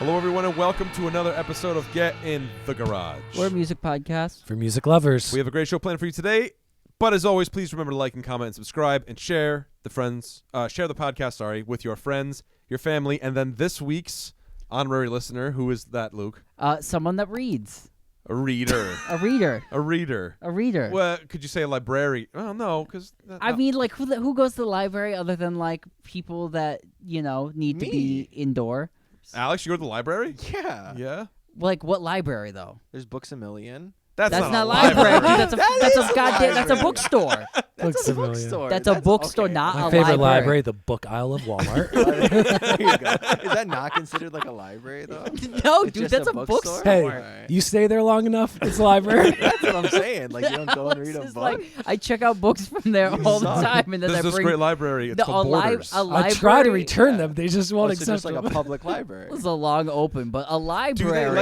Hello, everyone, and welcome to another episode of Get in the Garage. We're a music podcast. For music lovers. We have a great show planned for you today, but as always, please remember to like and comment and subscribe and share the podcast, with your friends, your family, and then this week's honorary listener, who is that, Luke? Someone that reads. A reader. A reader. A reader. A reader. Well, could you say a librarian? Oh, no, because... I mean, like, who goes to the library other than, like, people that, you know, need to be indoor? Alex, you go to the library? Yeah. Yeah? Like, what library, though? There's Books A Million. That's not a library. Dude, that's a bookstore. That's a bookstore. That's a bookstore, okay. not My a favorite library. the book aisle of Walmart. There you go. Is that not considered like a library, though? No, It's dude, just that's a a bookstore? bookstore. Hey, Alright. you stay there long enough, it's a library. That's what I'm saying. Like, you don't go and Alex read a is book. like, I check out books from there all the suck. time, and then There's I this bring great library. It's No, called Borders. I try to return them, they just won't Oh, so accept just like them. a public library. It's a long open, but a Do library.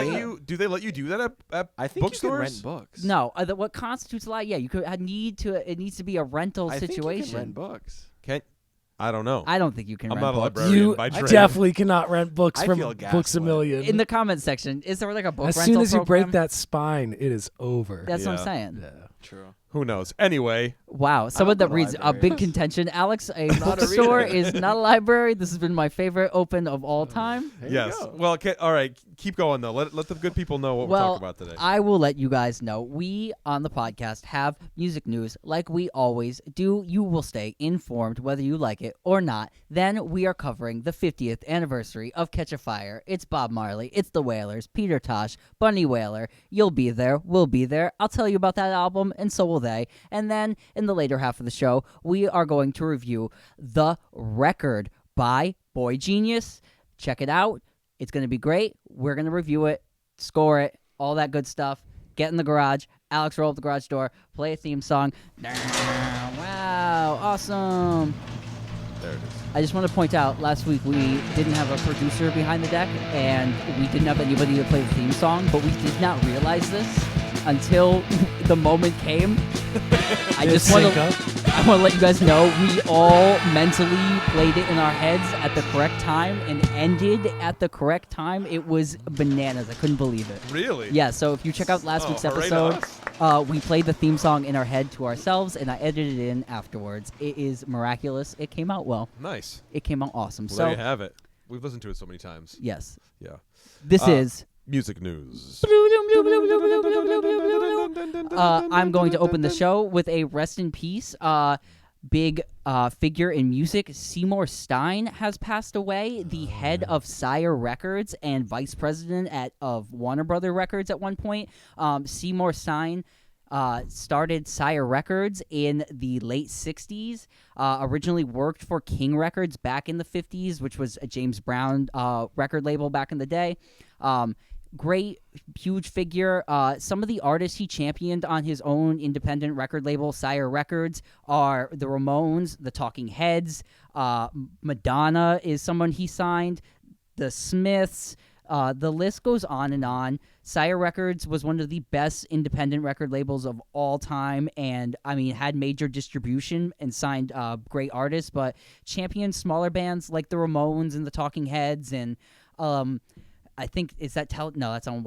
they let you do that at I think bookstores? you can rent books. No, what constitutes a library? Yeah, you could it needs to be a rental I think situation. you can rent books. I don't know. I don't think you can I'm rent not a books. librarian You by trade. definitely cannot rent books I from feel Books A gaslit. Million. In the comment section, is there like a book as rental soon as you break program? that spine, it is over. That's what Yeah. I'm saying. Yeah. True. Who knows? Anyway, Wow, someone go that to reads a big libraries. contention. Alex, a Not a bookstore reader. is not a library. This has been my favorite open of all time. There you yes. go. Well, all right. Keep going, though. Let the good people know what we're Well, talking about today. I will let you guys know. We on the podcast have music news like we always do. You will stay informed whether you like it or not. Then we are covering the 50th anniversary of Catch a Fire. It's Bob Marley. It's the Wailers. Peter Tosh. Bunny Wailer. You'll be there. We'll be there. I'll tell you about that album, and so will they. And then in the later half of the show, we are going to review The Record by boygenius. Check it out. It's going to be great. We're going to review it, score it, all that good stuff. Get in the garage. Alex, roll up the garage door. Play a theme song. Wow, awesome. There it is. I just want to point out, last week we didn't have a producer behind the deck, and we didn't have anybody to play the theme song, but we did not realize this until the moment came. I just want to let you guys know we all mentally played it in our heads at the correct time and ended at the correct time. It was bananas. I couldn't believe it. Really? Yeah, so if you check out last week's hooray to episode, us. we played the theme song in our head to ourselves, and I edited it in afterwards. It is miraculous. It came out well. Nice. It came out awesome. Well, So, there you have it. We've listened to it so many times. yes, Yeah. this is... Music news. I'm going to open the show with a rest in peace. Big figure in music, Seymour Stein has passed away, the head of Sire Records and vice president of Warner Brother Records at one point. Seymour Stein started Sire Records in the late 60s, originally worked for King Records back in the 50s, which was a James Brown record label back in the day. Great, huge figure. Some of the artists he championed on his own independent record label, Sire Records, are the Ramones, the Talking Heads. Madonna is someone he signed. The Smiths. The list goes on and on. Sire Records was one of the best independent record labels of all time, and I mean had major distribution and signed great artists, but championed smaller bands like the Ramones and the Talking Heads, and I think that's on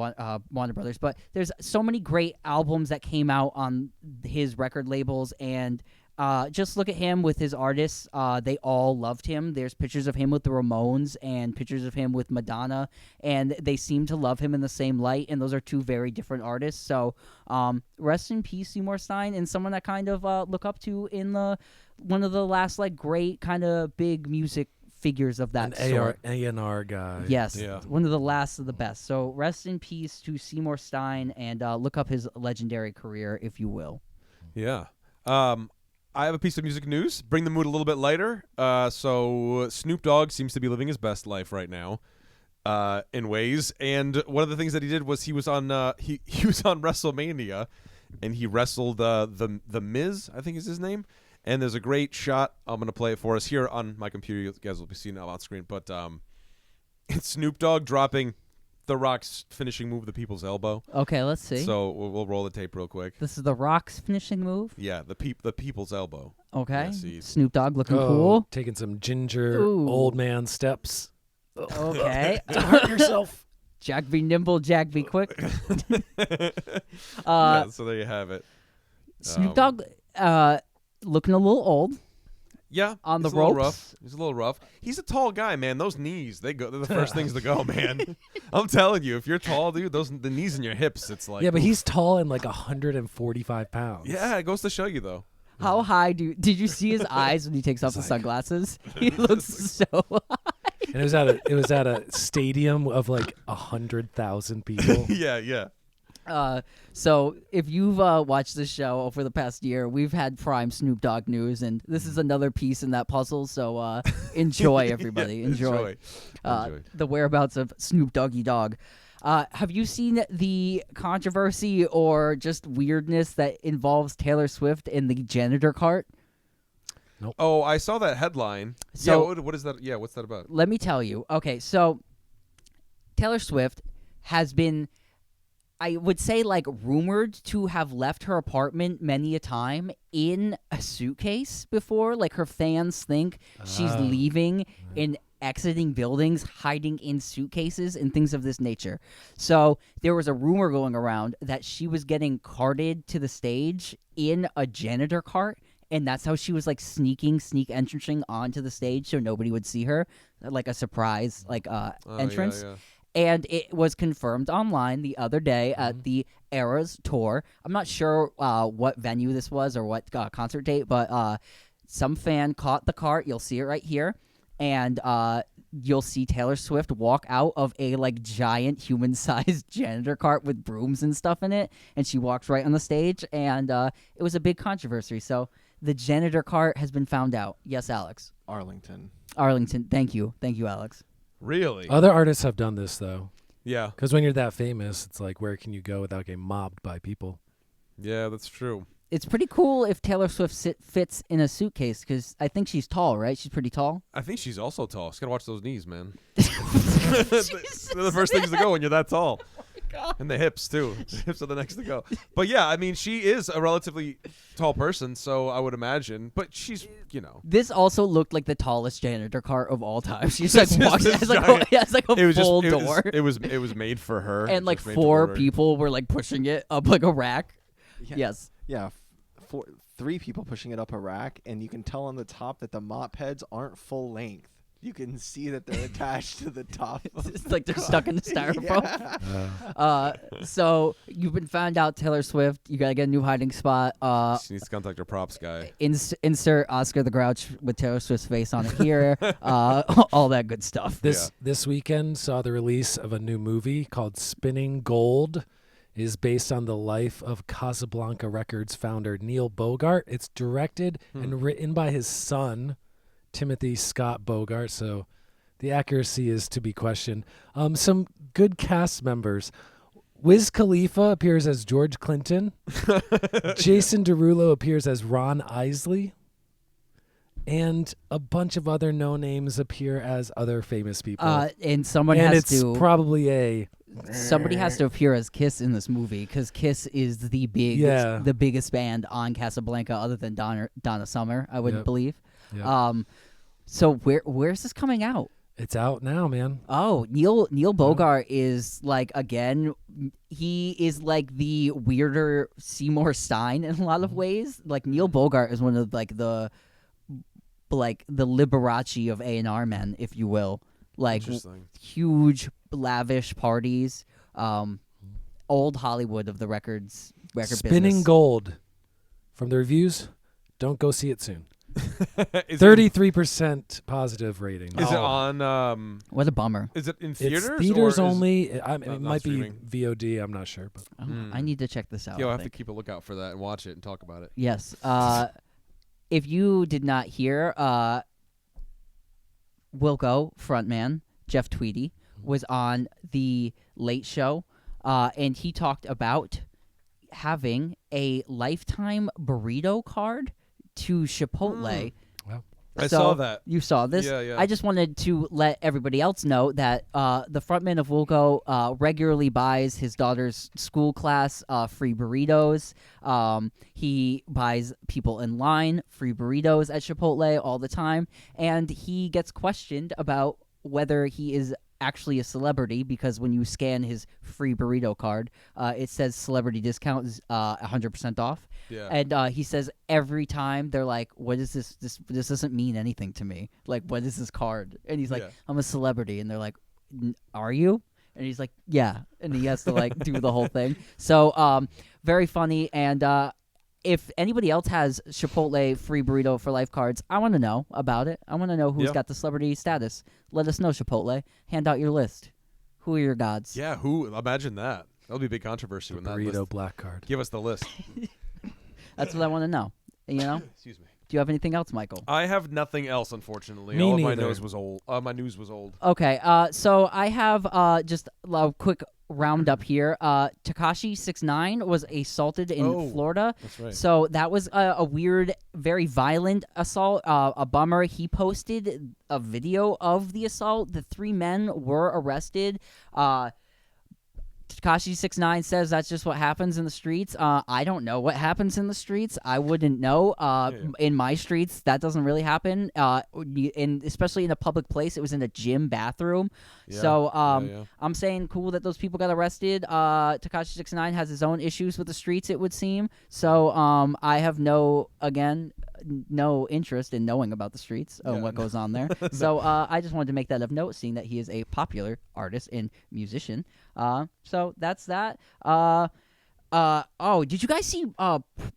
Warner Brothers. But there's so many great albums that came out on his record labels, and just look at him with his artists. They all loved him. There's pictures of him with the Ramones and pictures of him with Madonna, and they seem to love him in the same light, and those are two very different artists. So rest in peace, Seymour Stein, and someone that kind of look up to in one of the last like great kind of big music figures of that sort. A&R guy. Yes, Yeah. one of the last of the best. So rest in peace to Seymour Stein, and look up his legendary career, if you will. Yeah. I have a piece of music news. Bring the mood a little bit lighter. So Snoop Dogg seems to be living his best life right now, in ways. And one of the things that he did was he was on he was on WrestleMania, and he wrestled the Miz, I think is his name. And there's a great shot. I'm gonna play it for us here on my computer. You guys will be seeing it on screen. But it's Snoop Dogg dropping The Rock's finishing move, the People's Elbow. Okay, let's see. So we'll roll the tape real quick. This is The Rock's finishing move. Yeah, the People's Elbow. Okay. Yeah, see. Snoop Dogg looking Oh, cool. taking some ginger Ooh. old man steps. Okay. Don't hurt yourself. Jack be nimble, Jack be quick. Yeah, so there you have it. Snoop Dogg looking a little old. Yeah, on the he's a little ropes. rough. He's a little rough. He's a tall guy, man. Those knees, they're the first things to go, man. I'm telling you, if you're tall, dude, the knees and your hips, it's like Yeah, but oof. he's tall and like 145 pounds. Yeah, it goes to show you though. How high did you see his eyes when he takes off the sunglasses? He looks so high. And it was at a stadium of like 100,000 people. Yeah. So if you've watched this show over the past year, we've had prime Snoop Dogg news, and this is another piece in that puzzle. So enjoy, everybody. Yeah, enjoy. Enjoy. The whereabouts of Snoop Doggy Dogg. Have you seen the controversy or just weirdness that involves Taylor Swift in the janitor cart? Oh, I saw that headline. So- yeah, what is that? Yeah, what's that about? Let me tell you. Okay, so Taylor Swift has been, I would say, like, rumored to have left her apartment many a time in a suitcase before. Like, her fans think she's leaving and exiting buildings, hiding in suitcases and things of this nature. So there was a rumor going around that she was getting carted to the stage in a janitor cart, and that's how she was like sneak entrancing onto the stage so nobody would see her, like a surprise entrance. Yeah. And it was confirmed online the other day at the Eras tour. I'm not sure what venue this was or what concert date, but some fan caught the cart. You'll see it right here. And you'll see Taylor Swift walk out of a like giant human-sized janitor cart with brooms and stuff in it, and she walks right on the stage, and it was a big controversy. So the janitor cart has been found out. Yes, Alex. Arlington. Arlington. Thank you, Alex. Really? Other artists have done this though, Yeah. because when you're that famous, it's like where can you go without getting mobbed by people? Yeah, that's true. It's pretty cool if Taylor Swift fits in a suitcase, because I think she's tall, right? She's pretty tall. I think she's also tall. She's got to watch those knees, man. They're the first things to go when you're that tall. And the hips, too. The hips are the next to go. But, yeah, I mean, she is a relatively tall person, so I would imagine. But she's, you know. This also looked like the tallest janitor cart of all time. She's It's like just walking, this it's like giant- it's like a It was full just, door, it was made for her. and like Just made to 4 order. people were like pushing it up like a rack. Yeah. Yes. Yeah. 3 people pushing it up a rack, and you can tell on the top that the mop heads aren't full length. You can see that they're attached to the top. It's like they're stuck in the styrofoam. Yeah. So you've been found out, Taylor Swift. You gotta get a new hiding spot. She needs to contact her props guy. Insert Oscar the Grouch with Taylor Swift's face on it here. All that good stuff. This weekend saw the release of a new movie called Spinning Gold. It is based on the life of Casablanca Records founder Neil Bogart. It's directed and written by his son, Timothy Scott Bogart, so the accuracy is to be questioned. Some good cast members. Wiz Khalifa appears as George Clinton. Jason Derulo appears as Ron Isley. And a bunch of other no-names appear as other famous people. And someone and has it's to probably a... Somebody has to appear as Kiss in this movie, because Kiss is the biggest band on Casablanca, other than Donna Summer, I would believe. Yep. So where's this coming out? It's out now, man. Oh, Neil Bogart is like, again, he is like the weirder Seymour Stein in a lot of ways. Like Neil Bogart is one of like the Liberace of A&R men, if you will. Like huge, lavish parties, old Hollywood of the record Spinning business. Gold. From the reviews, don't go see it soon. 33% positive rating. Is it on? What a bummer. Is it in theaters? It's theaters or is- only. It not might be streaming? VOD. I'm not sure, but I need to check this out. Yo, I I have to think. keep a lookout for that and watch it and talk about it. Yes. If you did not hear, Wilco frontman Jeff Tweedy was on the Late Show, and he talked about having a lifetime burrito card to Chipotle. I So, saw that. You saw this? Yeah. I just wanted to let everybody else know that the frontman of Wilco regularly buys his daughter's school class free burritos. He buys people in line free burritos at Chipotle all the time. And he gets questioned about whether he is actually a celebrity because when you scan his free burrito card, it says celebrity discount is 100% off. Yeah. And he says every time they're like, "What is this? This doesn't mean anything to me. Like, what is this card?" And he's like, Yeah. "I'm a celebrity," and they're like, "Are you?" And he's like, "Yeah," and he has to like do the whole thing. So, very funny. And if anybody else has Chipotle free burrito for life cards, I want to know about it. I want to know who's Yeah. got the celebrity status. Let us know, Chipotle. Hand out your list. Who are your gods? Yeah, who? Imagine that. That'll be a big controversy when that Burrito list. black card. Give us the list. That's what I want to know. You know? Excuse me. Do you have anything else, Michael? I have nothing else, unfortunately. Me All of my neither. news was old. My news was old. Okay, so I have just a quick roundup here. Tekashi 6ix9ine was assaulted in Florida. That's right. So that was a weird, very violent assault. A bummer. He posted a video of the assault. The 3 men were arrested. Tekashi 6ix9ine says that's just what happens in the streets. I don't know what happens in the streets. I wouldn't know. In my streets, that doesn't really happen. Especially in a public place. It was in a gym bathroom. Yeah. So Yeah. I'm saying cool that those people got arrested. Tekashi 6ix9ine has his own issues with the streets, it would seem. So I have no interest in knowing about the streets and what goes on there. So I just wanted to make that of note, seeing that he is a popular artist and musician. So that's that. Did you guys see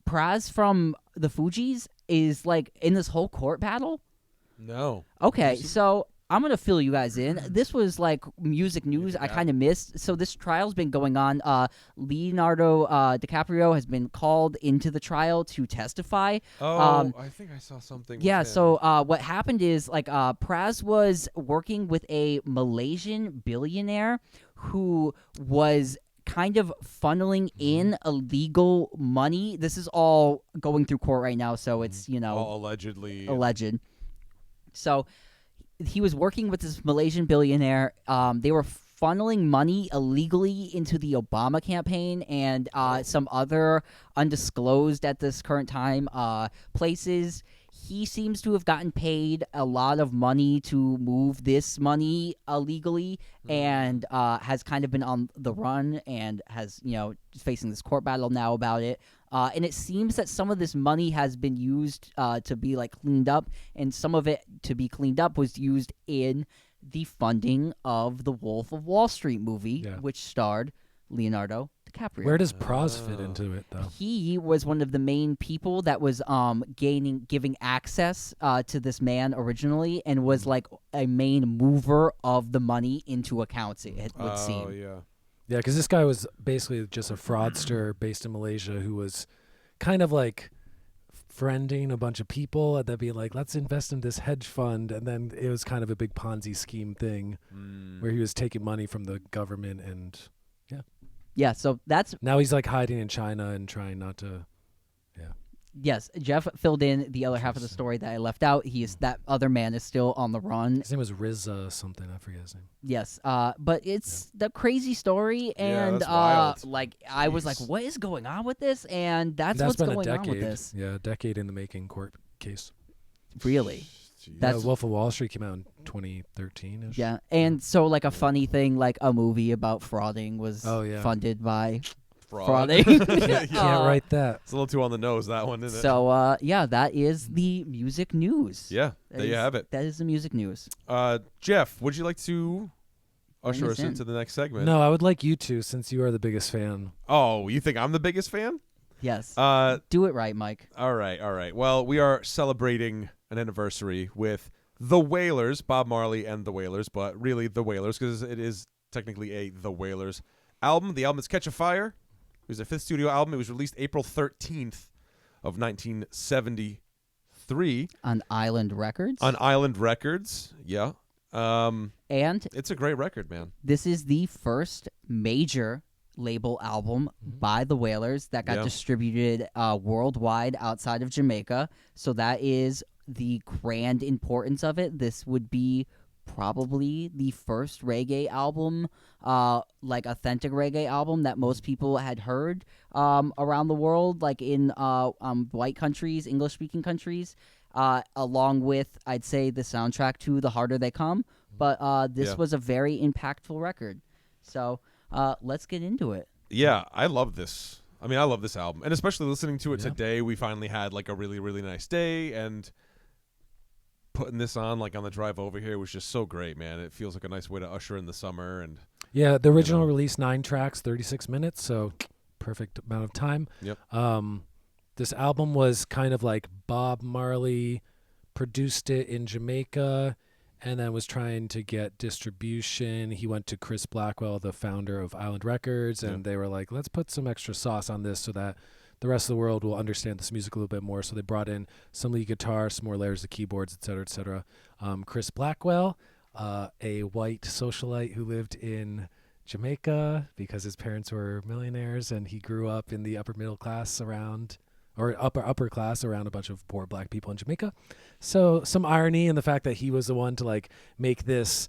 Praz from the Fugees is like in this whole court battle? No. Okay, so I'm going to fill you guys in. This was like music news I kind of missed. So this trial's been going on. Leonardo DiCaprio has been called into the trial to testify. Oh, I think I saw something. Yeah, with him. so what happened is like Praz was working with a Malaysian billionaire who was kind of funneling in illegal money. This is all going through court right now, so it's, All allegedly. alleged. So he was working with this Malaysian billionaire. They were funneling money illegally into the Obama campaign and some other undisclosed at this current time places. He seems to have gotten paid a lot of money to move this money illegally and has kind of been on the run and has, facing this court battle now about it. And it seems that some of this money has been used to be like cleaned up, and some of it to be cleaned up was used in the funding of the Wolf of Wall Street movie, which starred Leonardo DiCaprio. Where does Praz fit into it, though? He was one of the main people that was giving access to this man originally, and was like a main mover of the money into accounts. It would seem. Yeah. Yeah, because this guy was basically just a fraudster based in Malaysia who was kind of like friending a bunch of people and then being like, let's invest in this hedge fund. And then it was kind of a big Ponzi scheme thing where he was taking money from the government and Yeah, so that's... Now he's like hiding in China and trying not to... Yes, Jeff filled in the other half of the story that I left out. That other man is still on the run. His name was Riza something. I forget his name. Yes, but it's the crazy story, and that's wild. I was like, what is going on with this? And that's what's been going a on decade. with this. Yeah, a decade in the making court case. Really? That's Wolf of Wall Street came out in 2013. Yeah, and so like a funny thing, like a movie about frauding was funded by frauding. Can't write that. It's a little too on the nose, that one, isn't it? So that is the music news. Yeah, there you have it. That is the music news. Jeff, would you like to usher Bring us us in. into the next segment? No, I would like you to, since you are the biggest fan. Oh, you think I'm the biggest fan? Yes. Do it right, Mike. All right. Well, we are celebrating an anniversary with the Wailers, Bob Marley and the Wailers, but really the Wailers because it is technically a The Wailers album. The album is Catch a Fire. It was their 5th studio album. It was released April 13th of 1973. On Island Records? On Island Records, yeah. And it's a great record, man. This is the first major label album by the Wailers that got distributed worldwide outside of Jamaica. So that is the grand importance of it. This would be probably the first reggae album, like authentic reggae album that most people had heard around the world, like in white countries, English-speaking countries, along with, I'd say, the soundtrack to The Harder They Come, but this Yeah. was a very impactful record. So let's get into it. Yeah, I love this. I mean, I love this album, and especially listening to it Yeah. today. We finally had like a really, really nice day, and putting this on like on the drive over here was just so great, man. It feels like a nice way to usher in the summer, and Yeah, the original know. release 9 tracks, 36 minutes, so perfect amount of time. Yep. This album was kind of like Bob Marley produced it in Jamaica and then was trying to get distribution. He went to Chris Blackwell, the founder of Island Records, and they were like, let's put some extra sauce on this so that the rest of the world will understand this music a little bit more. So they brought in some lead guitar, some more layers of keyboards, et cetera, et cetera. Chris Blackwell, a white socialite who lived in Jamaica because his parents were millionaires, and he grew up in the upper middle class around, or upper class around a bunch of poor black people in Jamaica. So some irony in the fact that he was the one to like make this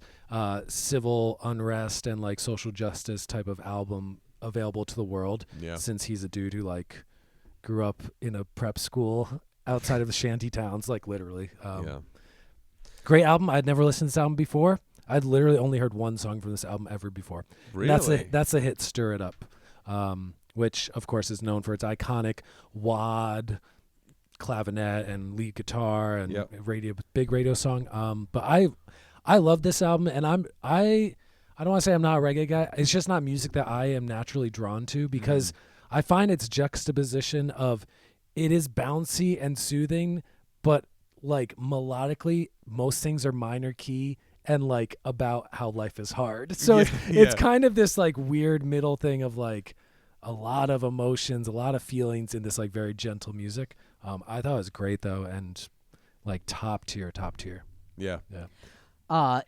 civil unrest and like social justice type of album available to the world, since he's a dude who like grew up in a prep school outside of the shanty towns, like literally. Great album. I'd never listened to this album before. I'd literally only heard one song from this album ever before. Really? And that's a hit, Stir It Up, which of course is known for its iconic wad, clavinet, and lead guitar and big radio song. But I love this album, and I don't want to say I'm not a reggae guy. It's just not music that I am naturally drawn to, because I find its juxtaposition of it is bouncy and soothing, but like melodically most things are minor key and like about how life is hard. So it's kind of this like weird middle thing of like a lot of emotions, a lot of feelings in this like very gentle music. I thought it was great though, and like top tier. Yeah.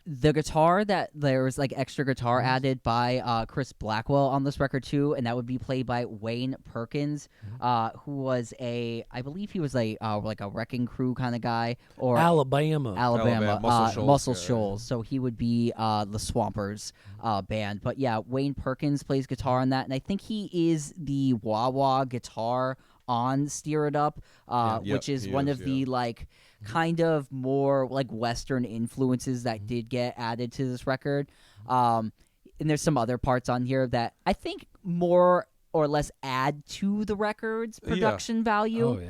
The guitar, that there was like extra guitar added by Chris Blackwell on this record too, and that would be played by Wayne Perkins, who was I believe he was like a wrecking crew kind of guy, or Alabama, Muscle Shoals. So he would be the Swampers band. But yeah, Wayne Perkins plays guitar on that, and I think he is the wah-wah guitar on Steer It Up, which is one of the like kind of more like Western influences that did get added to this record. And there's some other parts on here that I think more or less add to the record's production value.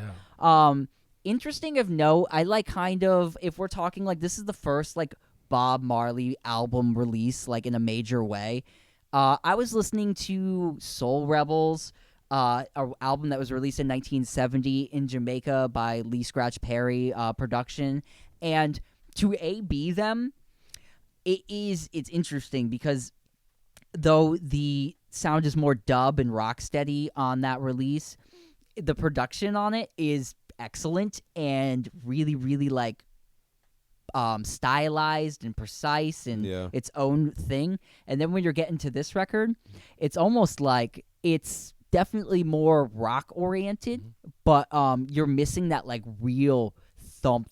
Interesting of note, I like kind of, if we're talking like this is the first like Bob Marley album release like in a major way, I was listening to Soul Rebels, an album that was released in 1970 in Jamaica by Lee Scratch Perry production, and to A-B them, it's interesting because though the sound is more dub and rock steady on that release, the production on it is excellent and really, really like stylized and precise and its own thing. And then when you're getting to this record, it's almost like it's definitely more rock oriented, but you're missing that like real thump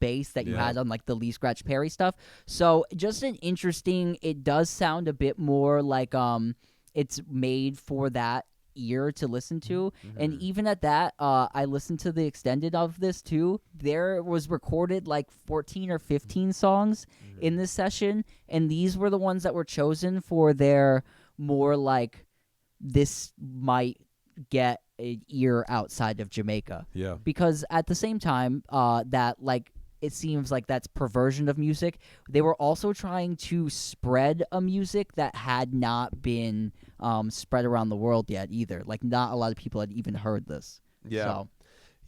bass that you had on like the Lee Scratch Perry stuff. So just an interesting, it does sound a bit more like it's made for that ear to listen to. And even at that, I listened to the extended of this too. There was recorded like 14 or 15 songs in this session, and these were the ones that were chosen for their more like, this might get an ear outside of Jamaica. Yeah. Because at the same time, that like it seems like that's perversion of music. They were also trying to spread a music that had not been spread around the world yet either. Like not a lot of people had even heard this. Yeah. So.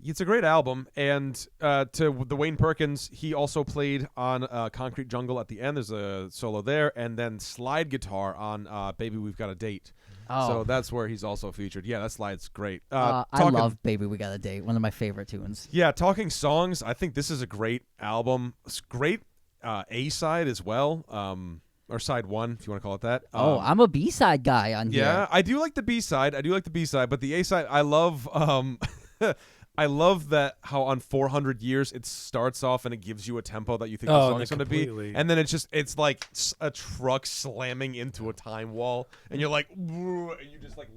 It's a great album, and to the Wayne Perkins, he also played on Concrete Jungle at the end. There's a solo there, and then slide guitar on Baby We've Got a Date. Oh. So that's where he's also featured. Yeah, that slide's great. I love Baby We Got a Date, one of my favorite tunes. Yeah, talking songs, I think this is a great album. It's great A-side as well, or side one, if you want to call it that. I'm a B-side guy on here. Yeah, I do like the B-side, but the A-side, I love... I love that how on 400 Years it starts off and it gives you a tempo that you think the song is going to be, and then it's like a truck slamming into a time wall, and you're like, and you just like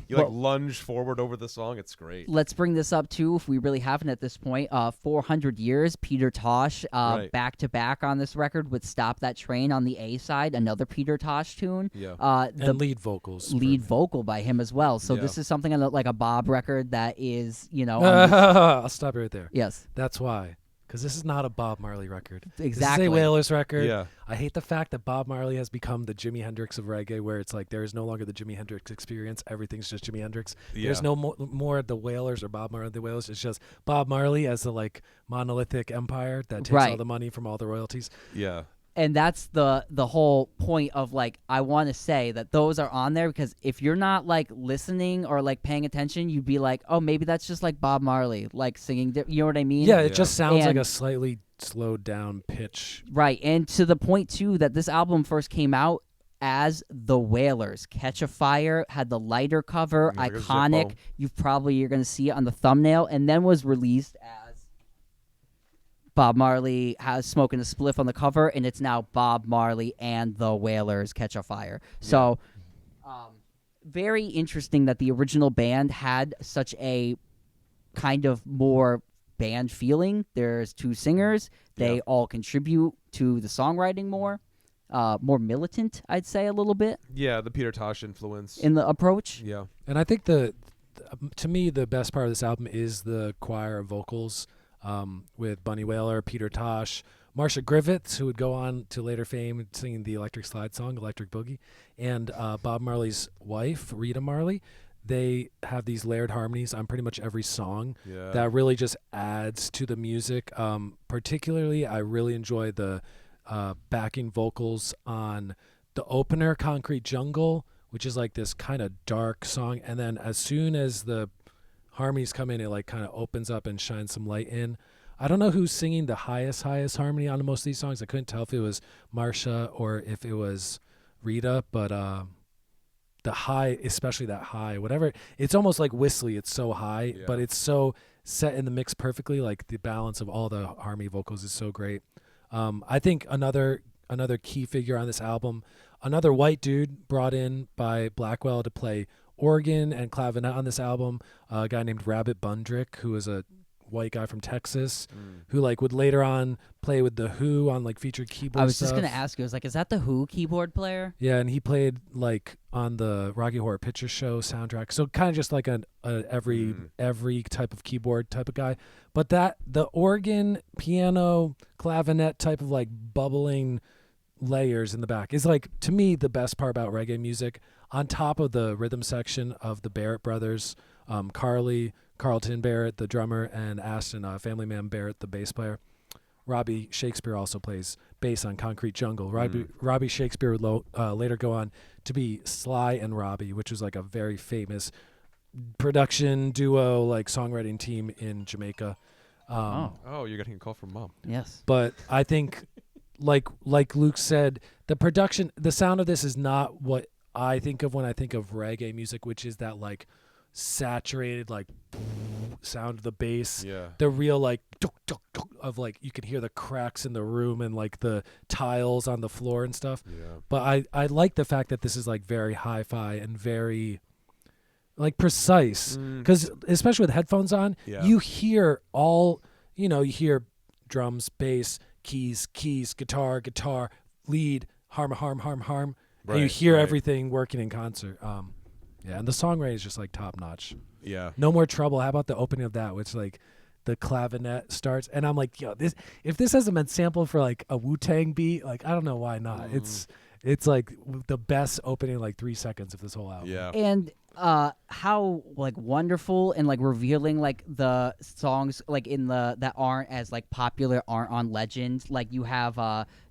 You like lunge forward over the song. It's great. Let's bring this up too, if we really haven't at this point. 400 Years, Peter Tosh, back to back on this record with "Stop That Train" on the A side, another Peter Tosh tune. Yeah. The and lead vocals. lead vocal by him as well. So Yeah. this is something on like a Bob record that is, I'll stop you right there. yes, That's why. Because this is not a Bob Marley record. exactly. This is a Wailers record. Yeah. I hate the fact that Bob Marley has become the Jimi Hendrix of reggae, where it's like there is no longer the Jimi Hendrix experience. Everything's just Jimi Hendrix. Yeah. There's no more the Wailers or Bob Marley the Wailers. It's just Bob Marley as the like monolithic empire that takes all the money from all the royalties. Yeah. And that's the whole point of like, I want to say that those are on there because if you're not like listening or like paying attention, you'd be like, oh, maybe that's just like Bob Marley like singing. You know what I mean? Yeah, it just sounds like And- a slightly slowed down pitch. Right. And to the point too that this album first came out as the Wailers. Catch a Fire had the lighter cover, Like a iconic. Zippo. You're gonna see it on the thumbnail, and then was released as Bob Marley has smoking a spliff on the cover, and it's now Bob Marley and the Wailers Catch a Fire. So, very interesting that the original band had such a kind of more band feeling. There's two singers. They all contribute to the songwriting more. More militant, I'd say, a little bit Yeah. The Peter Tosh influence. in the approach. Yeah. And I think to me, the best part of this album is the choir of vocals with Bunny Wailer, Peter Tosh, Marcia Griffiths, who would go on to later fame singing the Electric Slide song, Electric Boogie, and Bob Marley's wife, Rita Marley. They have these layered harmonies on pretty much every song Yeah. that really just adds to the music. Particularly, I really enjoy the backing vocals on the opener, Concrete Jungle, which is like this kind of dark song. And then as soon as the harmonies come in, it like kind of opens up and shines some light in. I don't know who's singing the highest harmony on most of these songs. I couldn't tell if it was Marcia or if it was Rita, but the high, especially that high, whatever, it's almost like whistly. It's so high, but it's so set in the mix perfectly. Like the balance of all the harmony vocals is so great. I think another key figure on this album, another white dude brought in by Blackwell to play organ and clavinet on this album, a guy named Rabbit Bundrick, who is a white guy from Texas, who like would later on play with the Who on like featured keyboard I was stuff. just gonna ask you. I was like, is that the Who keyboard player? Yeah, and he played like on the Rocky Horror Picture Show soundtrack. So kind of just like a every type of keyboard type of guy. But that the organ, piano, clavinet type of like bubbling layers in the back is like, to me, the best part about reggae music. On top of the rhythm section of the Barrett brothers, Carlton Barrett, the drummer, and Aston, Family Man Barrett, the bass player. Robbie Shakespeare also plays bass on Concrete Jungle. Robbie Shakespeare would later go on to be Sly and Robbie, which was like a very famous production duo, like songwriting team in Jamaica. Oh, you're getting a call from Mom. Yes. But I think, like Luke said, the sound of this is not what I think of when I think of reggae music, which is that like saturated like sound of the bass. Yeah. The real like of like you can hear the cracks in the room and like the tiles on the floor and stuff. Yeah. But I like the fact that this is like very hi-fi and very like precise, because especially with headphones on, you hear you hear drums, bass, keys, guitar, lead, harm. Right, and you hear right. everything working in concert. And the songwriting is just like top notch. Yeah. No More Trouble. How about the opening of that, which like the clavinet starts, and I'm like, yo, if this hasn't been sampled for like a Wu-Tang beat, like I don't know why not. It's like the best opening like 3 seconds of this whole album. Yeah. And how like wonderful and like revealing like the songs like in the that aren't as like popular aren't on Legend. Like you have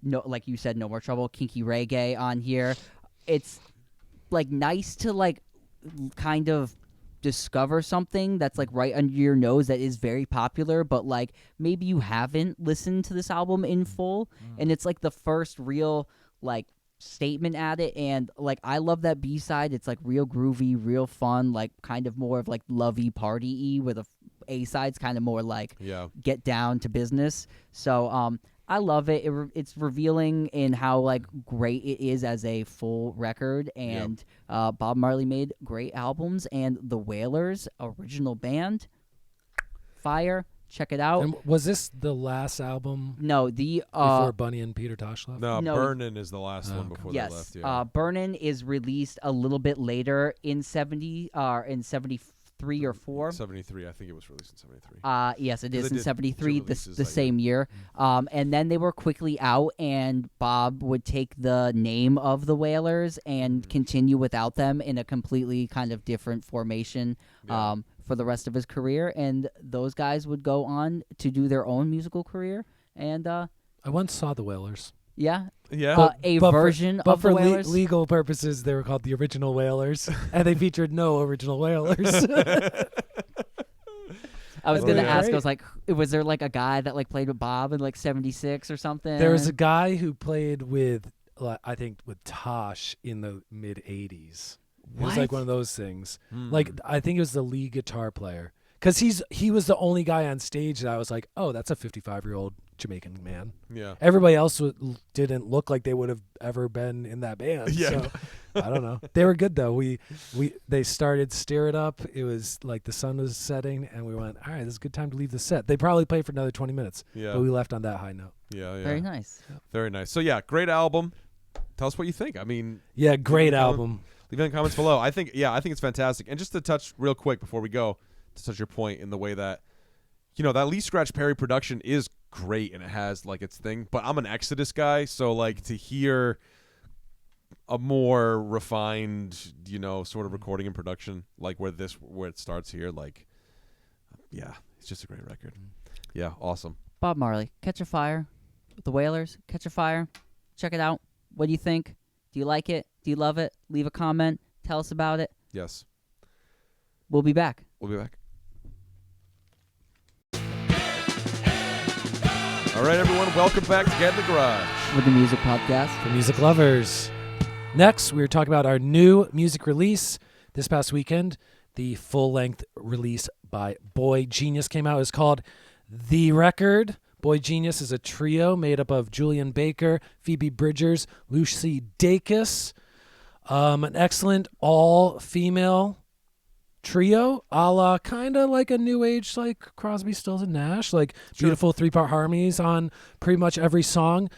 no, like you said, No More Trouble, Kinky Reggae on here. It's like nice to like kind of discover something that's like right under your nose that is very popular, but like maybe you haven't listened to this album in full, and it's like the first real like statement at it. And like I love that B-side. It's like real groovy, real fun, like kind of more of like lovey party-y, where the A-side's kind of more like get down to business. So I love it. It's revealing in how like great it is as a full record. And Bob Marley made great albums, and the Wailers, original band, fire. Check it out. And was this the last album No, the before Bunny and Peter Tosh left? No, No. Burnin' is the last one okay. before yes, they left. Yeah. Burnin' is released a little bit later in 73 or 4. 73. I think it was released in 73. Yes, it 'Cause is they in did 73, two the releases that same year. And then they were quickly out, and Bob would take the name of the Wailers and continue without them in a completely kind of different formation Yeah. for the rest of his career. And those guys would go on to do their own musical career. And I once saw the Wailers. yeah, Yeah. a But version But of the for Wailers. legal purposes, they were called the original Wailers, and they featured no original Wailers. I was Oh, gonna yeah. ask. I was like, was there like a guy that like played with Bob in like 76 or something? There was a guy who played with, I think, with Tosh in the mid '80s. It was like What? one of those things. Hmm. Like I think it was the lead guitar player, because he was the only guy on stage that I was like, oh, that's a 55-year-old Jamaican man. Yeah. Everybody else didn't look like they would have ever been in that band. Yeah. So, I don't know. They were good though. They started Stir It Up. It was like the sun was setting, and we went, all right, this is a good time to leave the set. They probably played for another 20 minutes, Yeah. but we left on that high note. Yeah. Yeah. Very nice. Very nice. So yeah, great album. Tell us what you think. I mean, Yeah, great Comment- album. leave it in the comments below. I think it's fantastic. And just to touch real quick before we go, to touch your point in the way that, that Lee Scratch Perry production is great and it has like its thing. But I'm an Exodus guy, so like to hear a more refined, sort of recording and production, like where it starts here, like, yeah, it's just a great record. Yeah, awesome. Bob Marley, Catch a Fire. The Wailers, Catch a Fire. Check it out. What do you think? Do you like it? Do you love it? Leave a comment. Tell us about it. Yes, We'll be back. we'll be back. All right, everyone, welcome back to Get in the Garage. With the music podcast. For music lovers. Next, we were talking about our new music release this past weekend. The full-length release by boygenius came out. It's called The Record. boygenius is a trio made up of Julian Baker, Phoebe Bridgers, Lucy Dacus. An excellent all-female trio, a la kind of like a new age, like Crosby, Stills, and Nash, like beautiful 3-part harmonies on pretty much every song.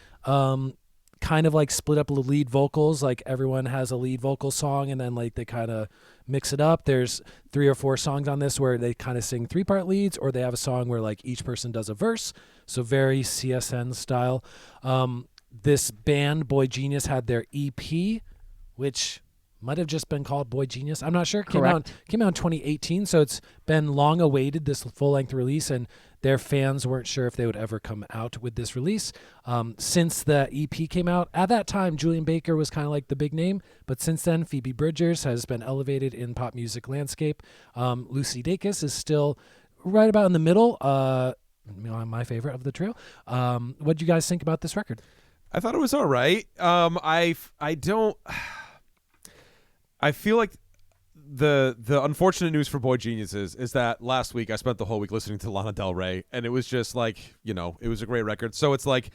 Kind of like split up the lead vocals, like everyone has a lead vocal song, and then like they kind of mix it up. There's 3 or 4 songs on this where they kind of sing 3-part leads, or they have a song where like each person does a verse. So very CSN style. This band, boygenius, had their EP, which might have just been called boygenius. I'm not sure. Came out in 2018, so it's been long awaited, this full-length release, and their fans weren't sure if they would ever come out with this release. Since the EP came out, at that time, Julian Baker was kind of like the big name, but since then, Phoebe Bridgers has been elevated in pop music landscape. Lucy Dacus is still right about in the middle, my favorite of the trio. What do you guys think about this record? I thought it was all right. I feel like the unfortunate news for boygenius is that last week I spent the whole week listening to Lana Del Rey, and it was just like, it was a great record. So it's like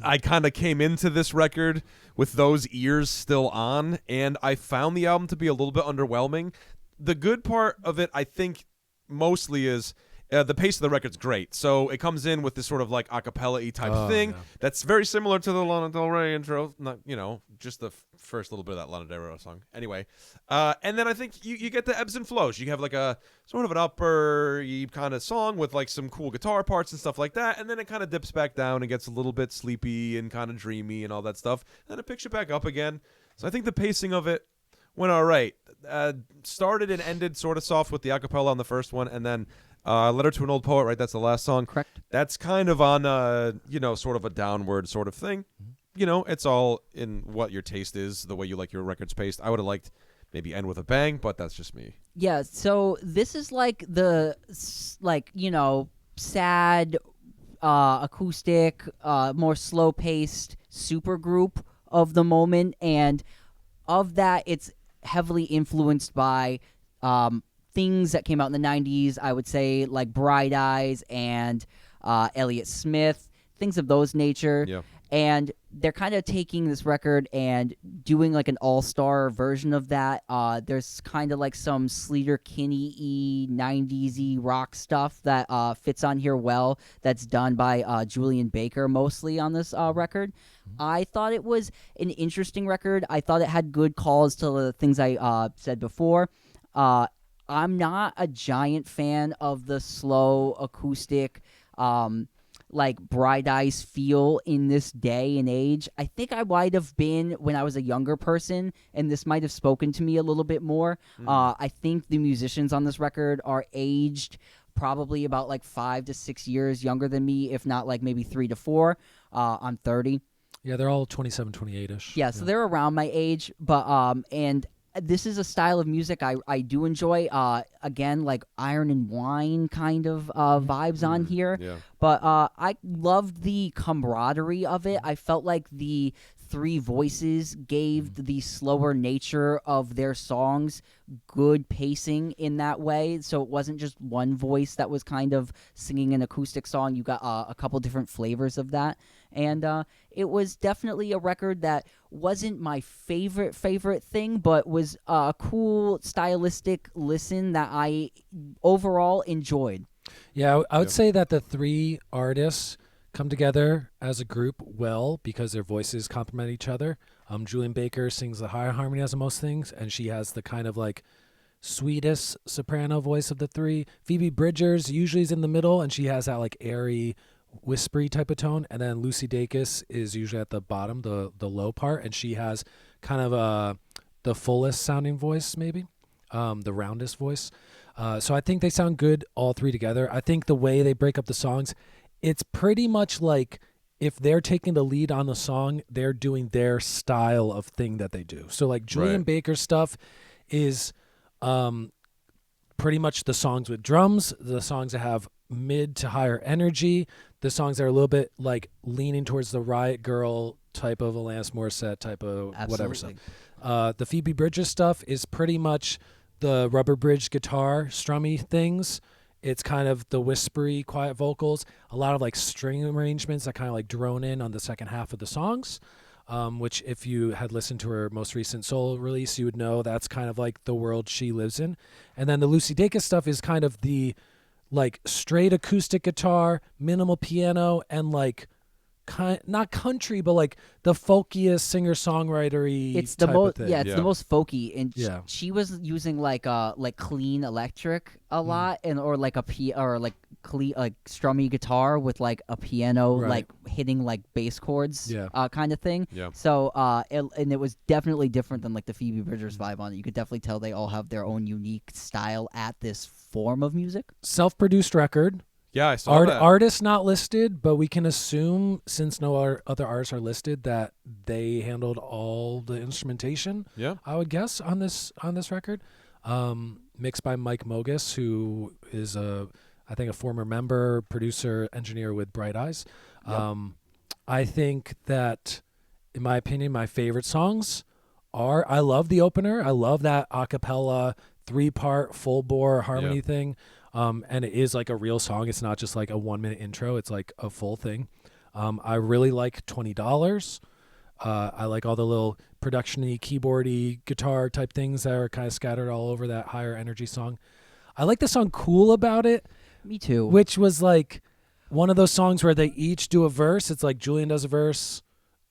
I kind of came into this record with those ears still on, and I found the album to be a little bit underwhelming. The good part of it, I think, mostly is the pace of the record's great. So it comes in with this sort of like a cappella-y type thing that's very similar to the Lana Del Rey intro. Not, just the first little bit of that Lana Del Rey song. Anyway, and then I think you get the ebbs and flows. You have like a sort of an upper kind of song with like some cool guitar parts and stuff like that, and then it kind of dips back down and gets a little bit sleepy and kind of dreamy and all that stuff. And then it picks it back up again. So I think the pacing of it went all right. Started and ended sort of soft with the acapella on the first one, and then Letter to an Old Poet, right? That's the last song. Correct. That's kind of on, sort of a downward sort of thing. It's all in what your taste is, the way you like your records paced. I would have liked maybe end with a bang, but that's just me. Yeah, so this is like the, sad, acoustic, more slow-paced supergroup of the moment, and of that, it's heavily influenced by things that came out in the 90s, I would say, like Bright Eyes and Elliott Smith, things of those nature. Yeah. And they're kind of taking this record and doing like an all-star version of that. There's kind of like some Sleater Kinney-y, 90s-y rock stuff that fits on here well. That's done by Julian Baker mostly on this record. I thought it was an interesting record. I thought it had good calls to the things I said before. I'm not a giant fan of the slow acoustic like Bright Eyes feel in this day and age. I think I might have been when I was a younger person, and this might have spoken to me a little bit more. I think the musicians on this record are aged probably about like 5 to 6 years younger than me, if not like maybe 3 to 4. I'm 30. Yeah, they're all 27, 28-ish. Yeah, so they're around my age, but and this is a style of music I do enjoy. Again, like Iron and Wine kind of vibes on here. Yeah. But I loved the camaraderie of it. I felt like the three voices gave the slower nature of their songs good pacing in that way. So it wasn't just one voice that was kind of singing an acoustic song. You got a couple different flavors of that. And it was definitely a record that wasn't my favorite thing, but was a cool stylistic listen that I overall enjoyed. Yeah, I would say that the three artists come together as a group well because their voices complement each other. Julian Baker sings the higher harmony as of most things, and she has the kind of like sweetest soprano voice of the three. Phoebe Bridgers usually is in the middle, and she has that like airy, whispery type of tone. And then Lucy Dacus is usually at the bottom, the low part, and she has kind of the fullest sounding voice, maybe the roundest voice. So I think they sound good all three together. I think the way they break up the songs, it's pretty much like if they're taking the lead on the song, they're doing their style of thing that they do. So like Julian Baker's stuff is pretty much the songs with drums, the songs that have mid to higher energy, the songs that are a little bit like leaning towards the Riot Girl type of Alanis Morissette type of whatever stuff. The Phoebe Bridgers stuff is pretty much the rubber bridge guitar strummy things. It's kind of the whispery, quiet vocals, a lot of like string arrangements that kind of like drone in on the second half of the songs, which if you had listened to her most recent solo release, you would know that's kind of like the world she lives in. And then the Lucy Dacus stuff is kind of the like straight acoustic guitar, minimal piano, and like not country, but like the folkiest singer-songwritery. It's the most thing. It's the most folky, and Yeah. she was using like clean electric a lot, and or like like strummy guitar with like a piano like hitting like bass chords, kind of thing. Yeah. So and it was definitely different than like the Phoebe Bridgers vibe on it. You could definitely tell they all have their own unique style at this form of music. Self-produced record. Yeah, I saw that. Artists not listed, but we can assume, since no other artists are listed, that they handled all the instrumentation. Yeah, I would guess on this record. Mixed by Mike Mogus, who is I think a former member, producer, engineer with Bright Eyes. Yep. I think that, in my opinion, my favorite songs are. I love the opener. I love that a cappella 3-part full bore harmony thing. And it is like a real song. It's not just like a 1-minute intro. It's like a full thing. I really like $20. I like all the little production-y, keyboardy, guitar type things that are kind of scattered all over that higher energy song. I like the song Cool About It. Me too. Which was like one of those songs where they each do a verse. It's like Julian does a verse,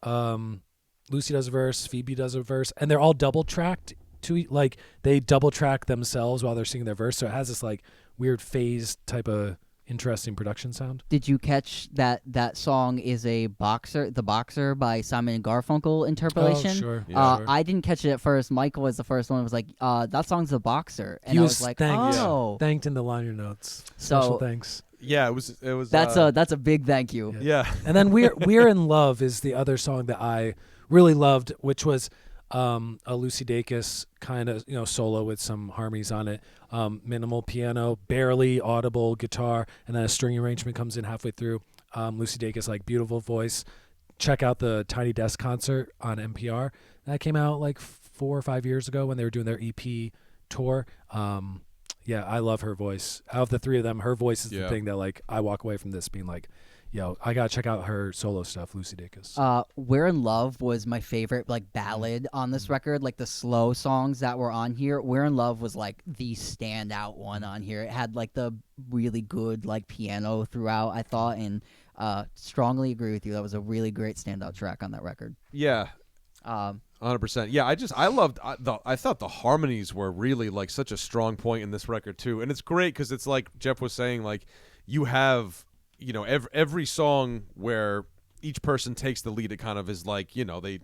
Lucy does a verse, Phoebe does a verse, and they're all double-tracked. Like they double-track themselves while they're singing their verse. So it has this like weird phased type of interesting production sound. Did you catch that song is The Boxer by Simon and Garfunkel interpolation? Oh, sure. Yeah, sure. I didn't catch it at first. Michael was the first one who was like, that song's The Boxer. And He I was was like, thanked. oh. Thanked in the liner notes. So- Special thanks. yeah, it was. That's a big thank you. yeah. And then We're in Love is the other song that I really loved, which was a Lucy Dacus kind of solo with some harmonies on it, minimal piano, barely audible guitar, and then a string arrangement comes in halfway through. Lucy Dacus, like, beautiful voice. Check out the Tiny Desk concert on NPR that came out like 4 or 5 years ago when they were doing their EP tour. Yeah, I love her voice. Out of the three of them, her voice is the thing that like I walk away from this being like, I gotta check out her solo stuff, Lucy Dacus. We're in Love was my favorite like ballad on this record. Like the slow songs that were on here, We're in Love was like the standout one on here. It had like the really good like piano throughout, I thought, and strongly agree with you. That was a really great standout track on that record. Yeah. 100%. Yeah, I thought the harmonies were really like such a strong point in this record too. And it's great because it's like Jeff was saying, like you have, every song where each person takes the lead, it kind of is like, they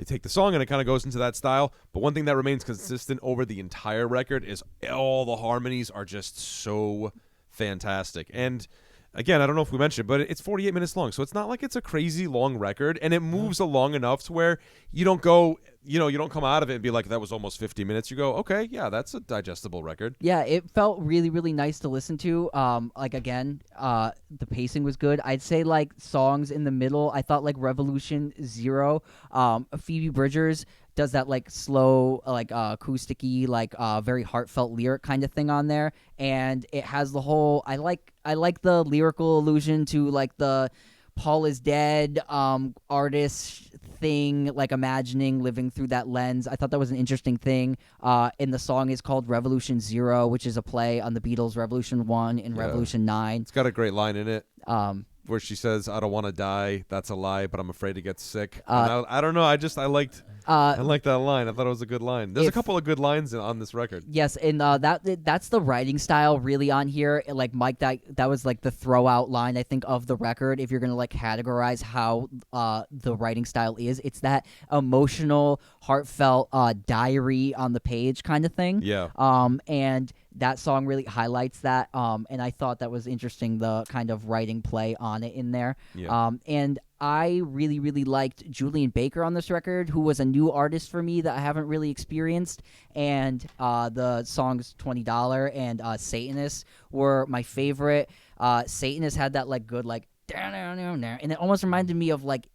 take the song and it kind of goes into that style. But one thing that remains consistent over the entire record is all the harmonies are just so fantastic. And again, I don't know if we mentioned, but it's 48 minutes long, so it's not like it's a crazy long record, and it moves along enough to where you don't go, you don't come out of it and be like, that was almost 50 minutes. You go, okay, yeah, that's a digestible record. Yeah, it felt really, really nice to listen to. The pacing was good. I'd say like songs in the middle, I thought like Revolution Zero, Phoebe Bridgers does that like slow, like acoustic-y, like very heartfelt lyric kind of thing on there, and it has the whole. I like the lyrical allusion to like the Paul is dead artist thing, like imagining living through that lens. I thought that was an interesting thing. And the song is called Revolution Zero, which is a play on the Beatles' Revolution 1 and Revolution 9. It's got a great line in it. Where she says, "I don't want to die. That's a lie, but I'm afraid to get sick." I don't know. I liked that line. I thought it was a good line. There's a couple of good lines on this record. Yes, and that's the writing style really on here. Like Mike, that was like the throw out line I think of the record. If you're gonna like categorize how the writing style is, it's that emotional, heartfelt diary on the page kind of thing. Yeah. And that song really highlights that. And I thought that was interesting, the kind of writing play on it in there. Yeah. And I really, really liked Julian Baker on this record, who was a new artist for me that I haven't really experienced. And the songs $20 and Satanist were my favorite. Satanist had that like good like and it almost reminded me of like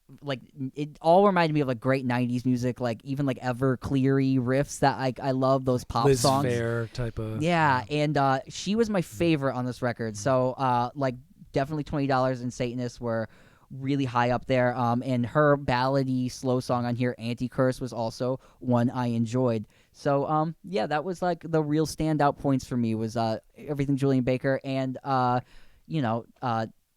it all reminded me of like great 90s music, like even like Everclear-y riffs that I love those pop Liz songs. Phair type of And she was my favorite on this record. So like definitely $20 and Satanist were really high up there. And her ballady slow song on here, Anti-Curse, was also one I enjoyed. So yeah, that was like the real standout points for me was everything Julian Baker, and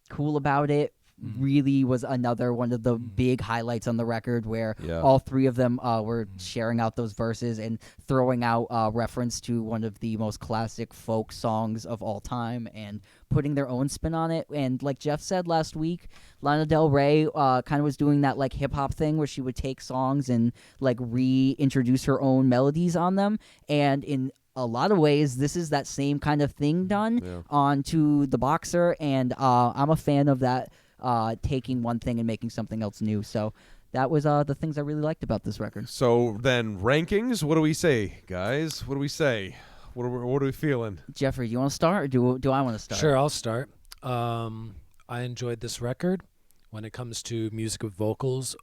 Cool About It really was another one of the big highlights on the record, where all three of them were sharing out those verses and throwing out reference to one of the most classic folk songs of all time and putting their own spin on it. And like Jeff said last week, Lana Del Rey kind of was doing that like hip-hop thing where she would take songs and like reintroduce her own melodies on them, and in a lot of ways, this is that same kind of thing done onto The Boxer, and I'm a fan of that, taking one thing and making something else new. So that was the things I really liked about this record. So then rankings, what do we say, guys? What do we say? What are we feeling? Jeffrey, do you want to start, or do I want to start? Sure, I'll start. I enjoyed this record. When it comes to music with vocals,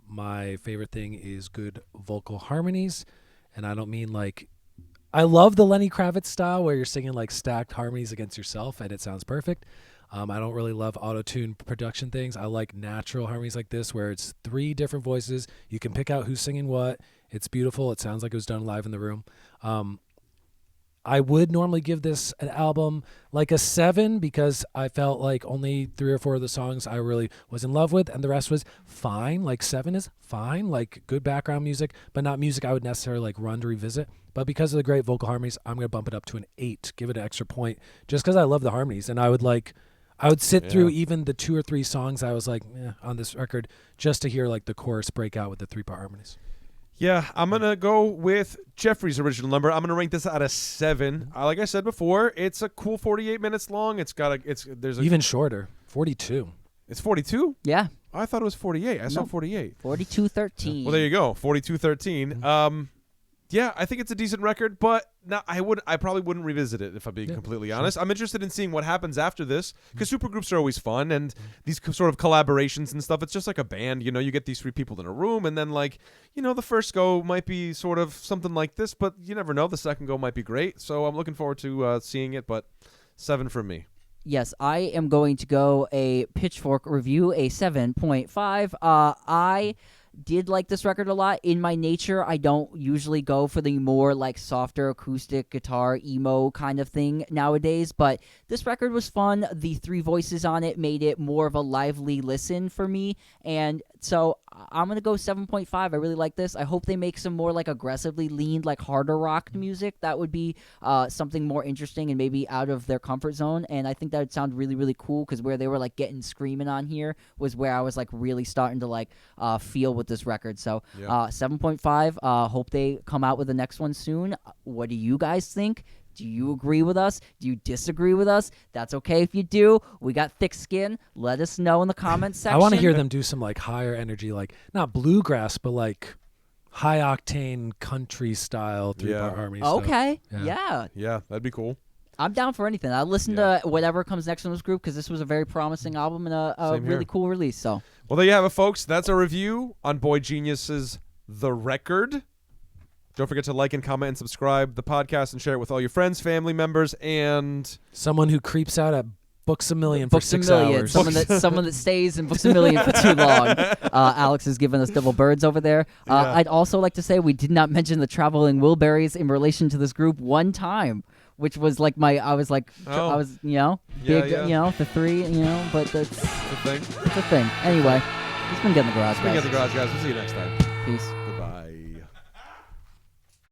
my favorite thing is good vocal harmonies, and I don't mean like... I love the Lenny Kravitz style where you're singing like stacked harmonies against yourself and it sounds perfect. I don't really love auto-tune production things. I like natural harmonies like this where it's three different voices. You can pick out who's singing what. It's beautiful. It sounds like it was done live in the room. I would normally give this an album like a 7 because I felt like only 3 or 4 of the songs I really was in love with, and the rest was fine. Like 7 is fine, like good background music, but not music I would necessarily like run to revisit. But because of the great vocal harmonies, I'm going to bump it up to an 8, give it an extra point, just because I love the harmonies. And I would sit through even the 2 or 3 songs I was like on this record just to hear like the chorus break out with the 3-part harmonies. Yeah, I'm going to go with Jeffrey's original number. I'm going to rank this out of 7. Like I said before, it's a cool 48 minutes long. There's even shorter, 42. It's 42? Yeah. I thought it was 48. I saw 48. 42:13. Well, there you go. 42:13. Yeah, I think it's a decent record, but I probably wouldn't revisit it if I'm being completely honest. I'm interested in seeing what happens after this, because supergroups are always fun, and these sort of collaborations and stuff, it's just like a band, you get these 3 people in a room, and then like, the first go might be sort of something like this, but you never know, the second go might be great, so I'm looking forward to seeing it, but 7 from me. Yes, I am going to go a Pitchfork review, a 7.5. I did like this record a lot. In my nature, I don't usually go for the more like softer acoustic guitar emo kind of thing nowadays, but this record was fun. The 3 voices on it made it more of a lively listen for me, and so I'm going to go 7.5. I really like this. I hope they make some more like aggressively leaned, like harder rock music. That would be something more interesting and maybe out of their comfort zone, and I think that would sound really, really cool, because where they were like getting screaming on here was where I was like really starting to like feel with this record. So 7.5. Hope they come out with the next one soon. What do you guys think? Do you agree with us? Do you disagree with us? That's okay if you do. We got thick skin. Let us know in the comments section. I want to hear them do some like higher energy, like not bluegrass, but like high octane country style 3-part harmony stuff. Okay. Yeah. Yeah, that'd be cool. I'm down for anything. I'll listen to whatever comes next from this group, because this was a very promising album and a really cool release. So, well, there you have it, folks. That's our review on Boy Genius's The Record. Don't forget to like and comment and subscribe the podcast and share it with all your friends, family members, and someone who creeps out at Books A Million for 6 hours. Someone that stays in Books A Million for too long. Alex is giving us double birds over there. I'd also like to say we did not mention the Traveling Wilburys in relation to this group one time, which was like I was big, the 3, but that's the thing. It's a thing. Anyway, it's been Get in the Garage, guys. Get in the Garage, guys. We'll see you next time. Peace. Goodbye.